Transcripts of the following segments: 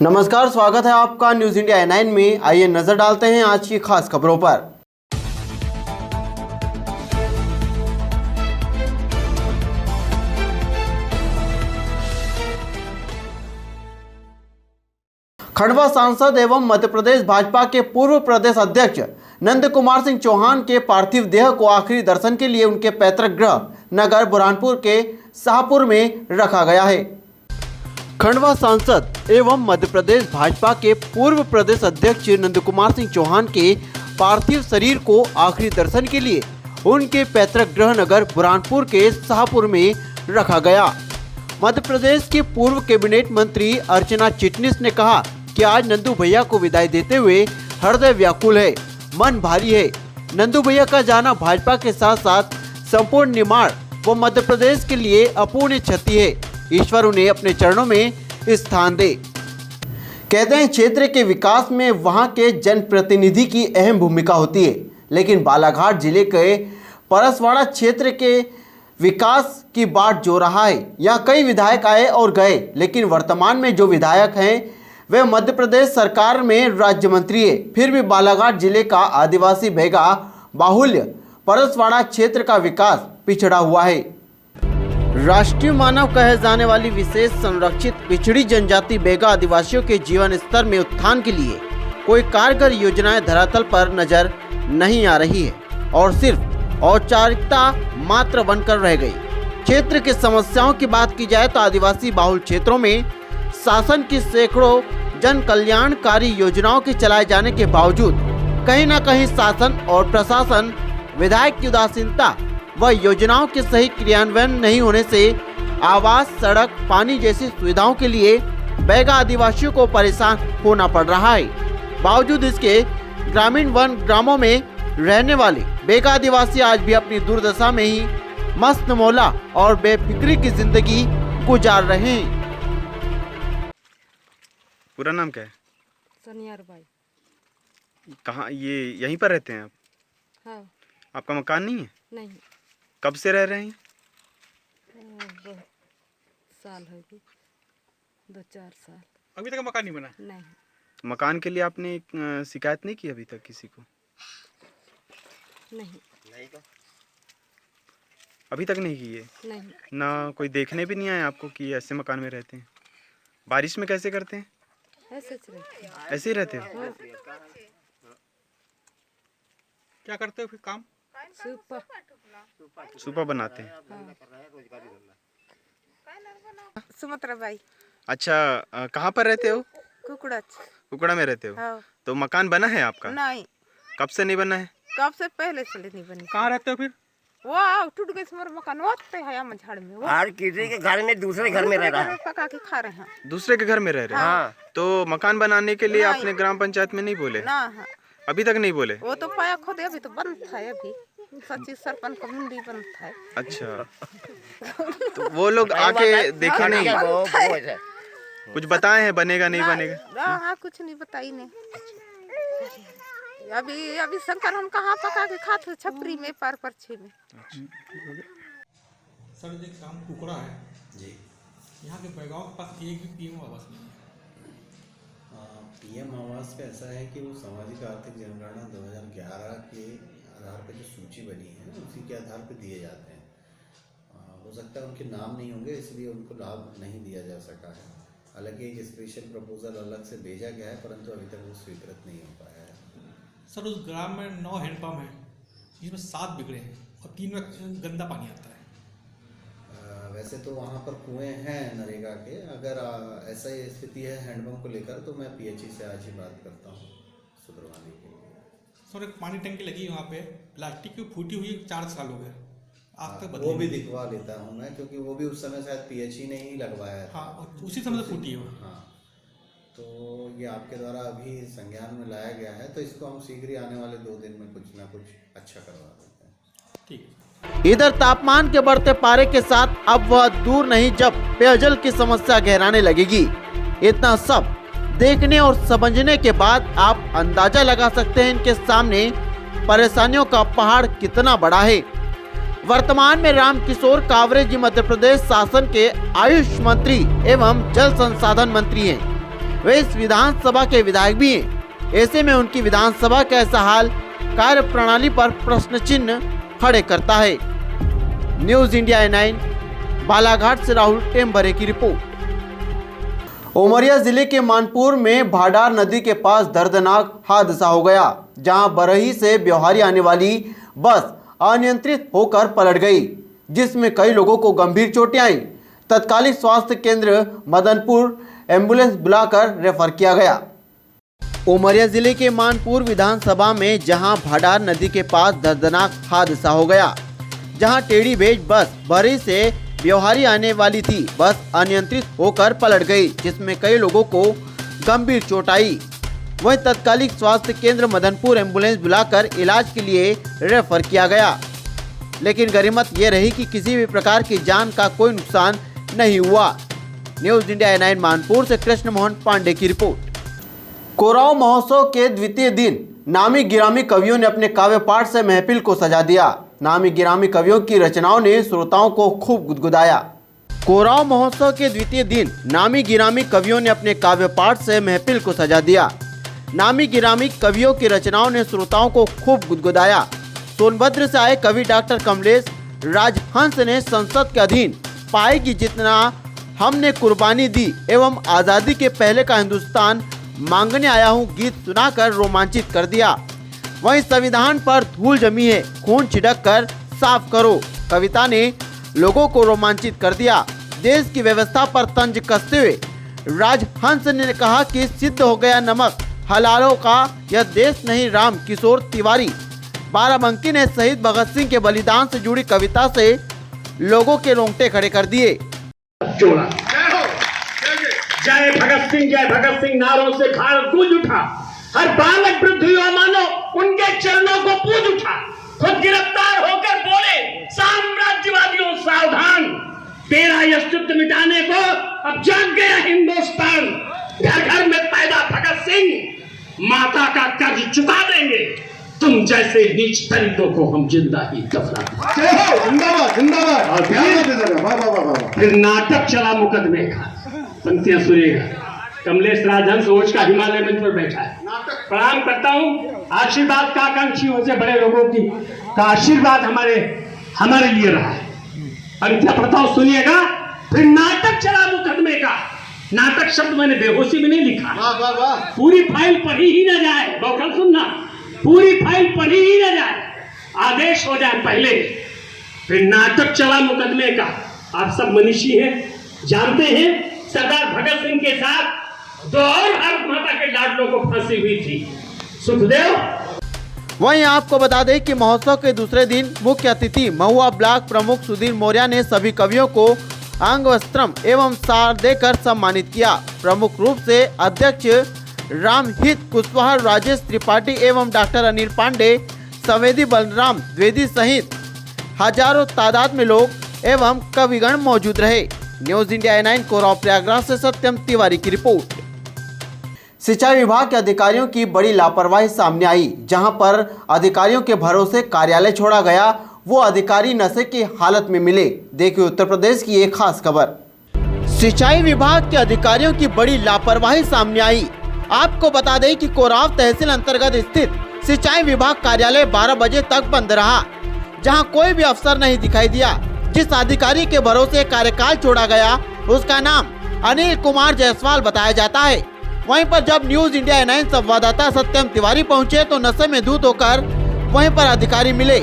नमस्कार, स्वागत है आपका न्यूज इंडिया N9 में। आइए नजर डालते हैं आज की खास खबरों पर। खंडवा सांसद एवं मध्य प्रदेश भाजपा के पूर्व प्रदेश अध्यक्ष नंद कुमार सिंह चौहान के पार्थिव देह को आखिरी दर्शन के लिए उनके पैतृक गृह नगर बुरहानपुर के शाहपुर में रखा गया है। खंडवा सांसद एवं मध्य प्रदेश भाजपा के पूर्व प्रदेश अध्यक्ष नंद कुमार सिंह चौहान के पार्थिव शरीर को आखिरी दर्शन के लिए उनके पैतृक गृह नगर बुरहानपुर के शाहपुर में रखा गया। मध्य प्रदेश के पूर्व कैबिनेट मंत्री अर्चना चिटनिस ने कहा कि आज नंदू भैया को विदाई देते हुए हृदय व्याकुल है, मन भारी है। नंदू भैया का जाना भाजपा के साथ साथ संपूर्ण निर्माण व मध्य प्रदेश के लिए अपूर्णीय क्षति है। ईश्वर उन्हें अपने चरणों में स्थान दे। कहते हैं क्षेत्र के विकास में वहां के जनप्रतिनिधि की अहम भूमिका होती है, लेकिन बालाघाट जिले के परसवाड़ा क्षेत्र के विकास की बाट जो रहा है। यहाँ कई विधायक आए और गए, लेकिन वर्तमान में जो विधायक हैं वे मध्य प्रदेश सरकार में राज्य मंत्री है। फिर भी बालाघाट जिले का आदिवासी बेगा बाहुल्य परसवाड़ा क्षेत्र का विकास पिछड़ा हुआ है। राष्ट्रीय मानव कहे जाने वाली विशेष संरक्षित पिछड़ी जनजाति बेगा आदिवासियों के जीवन स्तर में उत्थान के लिए कोई कारगर योजनाएं धरातल पर नजर नहीं आ रही है और सिर्फ औपचारिकता मात्र बनकर रह गई। क्षेत्र की समस्याओं की बात की जाए तो आदिवासी बाहुल क्षेत्रों में शासन की सैकड़ों जन कल्याणकारी योजनाओं के चलाए जाने के बावजूद कहीं न कहीं शासन और प्रशासन विधायक की उदासीनता व योजनाओं के सही क्रियान्वयन नहीं होने से आवास, सड़क, पानी जैसी सुविधाओं के लिए बैगा आदिवासियों को परेशान होना पड़ रहा है। बावजूद इसके ग्रामीण वन ग्रामों में रहने वाले बैगा आदिवासी आज भी अपनी दुर्दशा में ही मस्त मौला और बेफिक्री की जिंदगी गुजार रहे हैं। पूरा नाम क्या है? सनियार बाई। कहाँ ये यहीं पर रहते हैं आप? हाँ। आपका मकान नहीं है? नहीं। कब से रह रहे हैं? बहुत साल है कि 2-4 साल। अभी तक मकान नहीं बना? नहीं। तो मकान के लिए आपने शिकायत नहीं की अभी तक किसी को? नहीं। अभी तक नहीं की है? नहीं। ना कोई देखने भी नहीं आया आपको कि ऐसे मकान में रहते हैं? बारिश में कैसे करते हैं? ऐसे ही रहते हो? हाँ। क्या करते हो फिर काम? सुपा बनाते हैं। सुमित्रा बाई। अच्छा, कहाँ पर रहते हो? कुकड़ा में रहते हो? हाँ। तो मकान बना है आपका? नहीं। कब से नहीं बना है? कब से पहले से नहीं बनी। कहाँ रहते हो फिर? वो टूट गए हमारा मकान, वो है मझाड़ में। हर किसी के घर में दूसरे घर में रह रहा है, पका के खा रहे हैं। दूसरे के घर में रह रहे हैं? हाँ। तो मकान बनाने के लिए आपने ग्राम पंचायत में नहीं बोले? ना। हाँ। अभी तक नहीं बोले? वो तो पाया खुद अभी तो बंद था, अभी सच्ची सरपंच का मुंडी बंद था। अच्छा। तो वो लोग आके देखे नहीं? कुछ बताए हैं बनेगा नहीं बनेगा? हाँ, कुछ नहीं बताई ने। अभी शंकर हम कहाँ पका के खाते छपरी में पार परछे में। सर एक काम कुकड़ा है जी, यहाँ के बैगांव के पास एक भी पीएम आवास नहीं है। पीएम आवास का ऐसा है कि वो सामाजिक आर्थिक जनगणना 2011 के आधार पर जो सूची बनी है उसी के आधार पर दिए जाते हैं। हो सकता है उनके नाम नहीं होंगे इसलिए उनको लाभ नहीं दिया जा सका है। हालांकि एक स्पेशल प्रपोजल अलग से भेजा गया है, परंतु अभी तक वो स्वीकृत नहीं हो पाया है। सर उस ग्राम में 9 हैंडपम्प हैं, जिसमें 7 बिगड़े हैं और 3 में गंदा पानी आता है। वैसे तो वहाँ पर कुएं हैं नरेगा के। अगर ऐसा ही स्थिति है हैंडपम्प को लेकर तो मैं पीएचई से आज ही बात करता हूँ सुधरवाने के लिए। सर एक पानी टंकी लगी वहाँ पे, प्लास्टिक की फूटी हुई 4 साल हो गए, आज तक वो भी दिखवा लेता हूँ मैं, क्योंकि वो भी उस समय शायद पीएचई ने ही लगवाया था। हाँ, और उसी समय से फूटी है वो। हाँ, तो ये आपके द्वारा अभी संज्ञान में लाया गया है, तो इसको हम शीघ्र ही आने वाले 2 दिन में कुछ ना कुछ अच्छा करवा देते हैं। ठीक। इधर तापमान के बढ़ते पारे के साथ अब वह दूर नहीं जब पेयजल की समस्या गहराने लगेगी। इतना सब देखने और समझने के बाद आप अंदाजा लगा सकते हैं इनके सामने परेशानियों का पहाड़ कितना बड़ा है। वर्तमान में रामकिशोर कावरे जी मध्य प्रदेश शासन के आयुष मंत्री एवं जल संसाधन मंत्री हैं। वे इस विधानसभा के विधायक भी हैं। ऐसे में उनकी विधानसभा का ऐसा हाल कार्य प्रणाली पर प्रश्न चिन्ह खड़े करता है। न्यूज इंडिया 9 बालाघाट से राहुल टेम्बरे की रिपोर्ट। उमरिया जिले के मानपुर में भाडार नदी के पास दर्दनाक हादसा हो गया, जहां बरही से ब्यौहारी आने वाली बस अनियंत्रित होकर पलट गई, जिसमें कई लोगों को गंभीर चोटें आईं। तत्कालिक स्वास्थ्य केंद्र मदनपुर एम्बुलेंस बुलाकर रेफर किया गया। उमरिया जिले के मानपुर विधानसभा में जहां भाडार नदी के पास दर्दनाक हादसा हो गया, जहां टेढ़ी बेच बस बरही से ब्यौहारी आने वाली थी, बस अनियंत्रित होकर पलट गई, जिसमें कई लोगों को गंभीर चोट आई। वहीं तत्कालिक स्वास्थ्य केंद्र मदनपुर एम्बुलेंस बुलाकर इलाज के लिए रेफर किया गया, लेकिन गनीमत ये रही कि किसी भी प्रकार की जान का कोई नुकसान नहीं हुआ। न्यूज इंडिया 9 मानपुर से कृष्ण मोहन पांडे की रिपोर्ट। कोराव महोत्सव के द्वितीय दिन नामी गिरामी कवियों ने अपने काव्य पाठ से महफिल को सजा दिया। नामी गिरामी कवियों की रचनाओं ने श्रोताओं को खूब गुदगुदाया। कोराव महोत्सव के द्वितीय दिन नामी गिरामी कवियों ने अपने काव्य पाठ से महफिल को सजा दिया। नामी गिरामी कवियों की रचनाओं ने श्रोताओं को खूब गुदगुदाया। सोनभद्र से आए कवि डॉक्टर कमलेश राजहंस ने संसद के अधीन पाएगी जितना हमने कुर्बानी दी एवं आज़ादी के पहले का हिंदुस्तान मांगने आया हूँ गीत सुनाकर रोमांचित कर दिया। वहीं संविधान पर धूल जमी है, खून छिड़क कर साफ करो कविता ने लोगों को रोमांचित कर दिया। देश की व्यवस्था पर तंज कसते हुए राजहंस ने कहा कि सिद्ध हो गया नमक हलालों का यह देश नहीं। राम किशोर तिवारी बाराबंकी ने शहीद भगत सिंह के बलिदान से जुड़ी कविता से लोगों के रोंगटे खड़े कर दिए। जय भगत सिंह नारों से भारत गूंज उठा। हर बालक वृद्ध युवा मानो उनके चरणों को पूज उठा। खुद गिरफ्तार होकर बोले साम्राज्यवादियों सावधान, तेरा अस्तित्व मिटाने को अब जाग गया हिंदुस्तान। घर घर में पैदा भगत सिंह माता का कर्ज चुका देंगे, तुम जैसे नीच दरिद्रों को हम जिंदा ही दफना देंगे। फिर नाटक चला मुकदमे का। पंक्तियां सुनिएगा। कमलेश राजहंस ओज का हिमालय मंच पर बैठा है। प्रणाम करता हूँ। आशीर्वाद का आकांक्षी हो से बड़े लोगों की का आशीर्वाद हमारे लिए रहा है। पंक्तियां पढ़ता सुनिएगा। फिर नाटक चला मुकदमे का। नाटक शब्द मैंने बेहोशी में नहीं लिखा। पूरी फाइल पढ़ी ही न जाए, बौखल सुनना, पूरी फाइल पढ़ी ही न जाए, आदेश हो जाए पहले। फिर नाटक चला मुकदमे का। आप सब मनीषी हैं, जानते हैं सरदार भगत सिंह के साथ दो और भारत माता के लाडलों को फांसी हुई थी, सुखदेव। वहीं आपको बता दें कि महोत्सव के दूसरे दिन मुख्य अतिथि महुआ ब्लॉक प्रमुख सुधीर मौर्य ने सभी कवियों को अंग वस्त्रम एवं सार देकर सम्मानित किया। प्रमुख रूप से अध्यक्ष रामहित कुशवाहा, राजेश त्रिपाठी एवं डॉक्टर अनिल पांडे, संवेदी बलराम द्विवेदी सहित हजारों तादाद में लोग एवं कविगण मौजूद रहे। न्यूज इंडिया 9 कोराव प्रयागराज से सत्यम तिवारी की रिपोर्ट। सिंचाई विभाग के अधिकारियों की बड़ी लापरवाही सामने आई, जहां पर अधिकारियों के भरोसे कार्यालय छोड़ा गया, वो अधिकारी नशे की हालत में मिले। देखिए उत्तर प्रदेश की एक खास खबर। सिंचाई विभाग के अधिकारियों की बड़ी लापरवाही सामने आई। आपको बता दें कि कोराव तहसील अंतर्गत स्थित सिंचाई विभाग कार्यालय 12 बजे तक बंद रहा, जहां कोई भी अफसर नहीं दिखाई दिया। जिस अधिकारी के भरोसे कार्यकाल छोड़ा गया उसका नाम अनिल कुमार जायसवाल बताया जाता है। वहीं पर जब न्यूज इंडिया 9 संवाददाता सत्यम तिवारी पहुंचे तो नशे में धुत होकर वहीं पर अधिकारी मिले।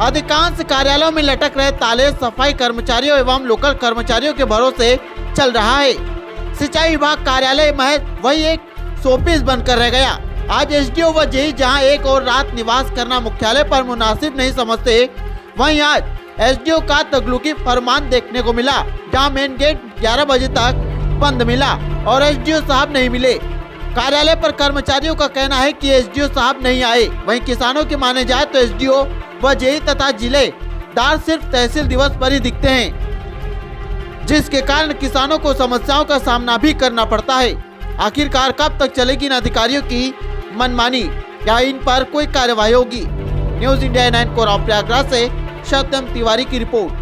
अधिकांश कार्यालयों में लटक रहे ताले सफाई कर्मचारियों एवं लोकल कर्मचारियों के भरोसे चल रहा है। सिंचाई विभाग कार्यालय महज वही एक शोपीस बनकर रह गया। आज एसडीओ व जेई जहां एक और रात निवास करना मुख्यालय पर मुनासिब नहीं समझते, वहीं आज एसडीओ का तगलुकी फरमान देखने को मिला, जहां मेन गेट 11 बजे तक बंद मिला और एसडीओ साहब नहीं मिले। कार्यालय पर कर्मचारियों का कहना है कि एसडीओ साहब नहीं आए। वहीं किसानों की माने जाए तो एसडीओ व जेई तथा जिलेदार सिर्फ तहसील दिवस पर ही दिखते हैं, जिसके कारण किसानों को समस्याओं का सामना भी करना पड़ता है। आखिरकार कब तक चलेगी इन अधिकारियों की मनमानी, या इन पर कोई कार्यवाही होगी? न्यूज इंडिया 9 कोराव प्रयागराज से सत्यम तिवारी की रिपोर्ट।